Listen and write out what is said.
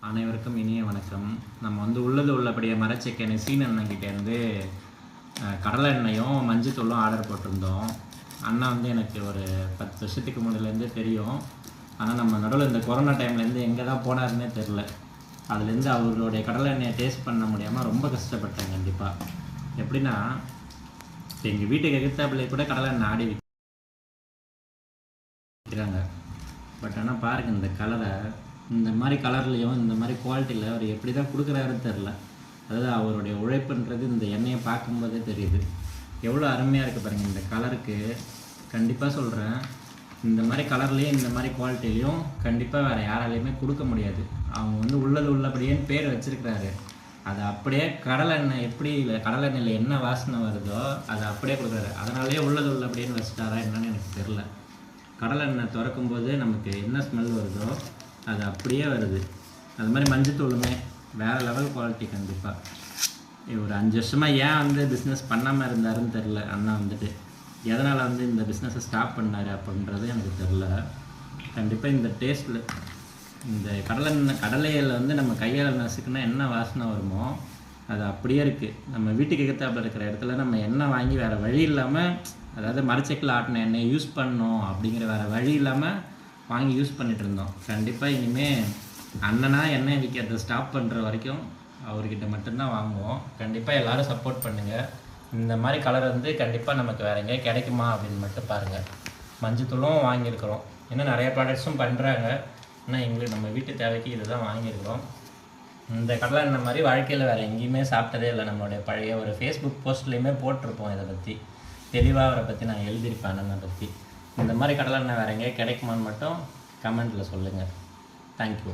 அனைவருக்கும் இனிய வணக்கம். நம்ம வந்து உள்ளது உள்ளபடியே மரச்செக்கெண்ணெய் சீன் அண்ணன்கிட்டேருந்து கடலை எண்ணெயும் மஞ்சத்தூளும் ஆர்டர் போட்டிருந்தோம். அண்ணா வந்து எனக்கு ஒரு 10 வருஷத்துக்கு முன்னாடிலேருந்து தெரியும். ஆனால் நம்ம நடுவில் இந்த கொரோனா டைம்லேருந்து எங்கே தான் போனாருன்னே தெரில. அதுலேருந்து அவர்களுடைய கடலை எண்ணெயை டேஸ்ட் பண்ண முடியாமல் ரொம்ப கஷ்டப்பட்டேன். கண்டிப்பாக எப்படின்னா, இப்போ எங்கள் வீட்டுக்கு எதிர்த்தாப்பிலே கூட கடலை எண்ணெய் ஆடி விற்கிறாங்க. பட் ஆனால் பாருங்கள், இந்த கலரை இந்த மாதிரி கலர்லேயும் இந்த மாதிரி குவாலிட்டியில் அவர் எப்படி தான் கொடுக்குறாருன்னு தெரில. அதாவது அவருடைய உழைப்புன்றது இந்த எண்ணெயை பார்க்கும்போதே தெரியுது. எவ்வளோ அருமையாக இருக்குது பாருங்கள். இந்த கலருக்கு கண்டிப்பாக சொல்கிறேன், இந்த மாதிரி கலர்லேயும் இந்த மாதிரி குவாலிட்டிலையும் கண்டிப்பாக வேறு யாராலையுமே கொடுக்க முடியாது. அவங்க வந்து உள்ளது உள்ளபடியே பேர் வச்சுருக்கிறாரு. அதை அப்படியே கடலை எண்ணெய் எப்படி கடலை எண்ணெயில் என்ன வாசனை வருதோ அதை அப்படியே கொடுக்குறாரு. அதனாலேயே உள்ளது உள்ளபடியேன்னு வச்சுட்டாரா என்னன்னு எனக்கு தெரில. கடலை எண்ணெய் திறக்கும்போது நமக்கு என்ன ஸ்மெல் வருதோ அது அப்படியே வருது. அது மாதிரி மஞ்சத்தூளுமே வேறு லெவல் குவாலிட்டி. கண்டிப்பாக ஒரு 5 வருஷமாக ஏன் வந்து பிஸ்னஸ் பண்ணாமல் இருந்தாருன்னு தெரில. அண்ணா வந்துட்டு எதனால் வந்து இந்த பிஸ்னஸை ஸ்டாப் பண்ணார் அப்படின்றது எனக்கு தெரில. கண்டிப்பாக இந்த டேஸ்ட்டில் இந்த கடலையில் வந்து நம்ம கையால் நசுக்குன்னா என்ன வாசனை வருமோ அது அப்படியே இருக்குது. நம்ம வீட்டுக்கு எதிர்த்தாப்புல இருக்கிற இடத்துல நம்ம எண்ணெய் வாங்கி வேறு வழி இல்லாமல், அதாவது மரச்செக்கில் ஆட்டின எண்ணெய் யூஸ் பண்ணணும் அப்படிங்கிற வேறு வழி இல்லாமல் வாங்கி யூஸ் பண்ணிகிட்டு இருந்தோம். கண்டிப்பாக இனிமேல் அண்ணனா எண்ணெய் விற்கிறத ஸ்டாப் பண்ணுற வரைக்கும் அவர்கிட்ட மட்டும்தான் வாங்குவோம். கண்டிப்பாக எல்லோரும் சப்போர்ட் பண்ணுங்கள். இந்த மாதிரி கலர் வந்து கண்டிப்பாக நமக்கு வேறு எங்கேயா கிடைக்குமா அப்படின்னு மட்டும் பாருங்கள். மஞ்சத்தூளும் வாங்கியிருக்கிறோம், இன்னும் நிறைய ப்ராடக்ட்ஸும் பண்ணுறாங்க. ஆனால் எங்களுக்கு நம்ம வீட்டு தேவைக்கு இது தான் வாங்கியிருக்கிறோம். இந்த கடலை எண்ணெய் மாதிரி வாழ்க்கையில் வேறு எங்கேயுமே சாப்பிட்டதே இல்லை. நம்மளுடைய பழைய ஒரு ஃபேஸ்புக் போஸ்ட்லேயுமே போட்டிருப்போம் இதை பற்றி, தெளிவாக அவரை பற்றி நான் எழுதியிருப்பேன். அண்ணனை பற்றி இந்த மாதிரி கடலை எண்ணெய் வேறு எங்கேயா கிடைக்குமான்னு மட்டும் கமெண்ட்டில் சொல்லுங்கள். தேங்க்யூ.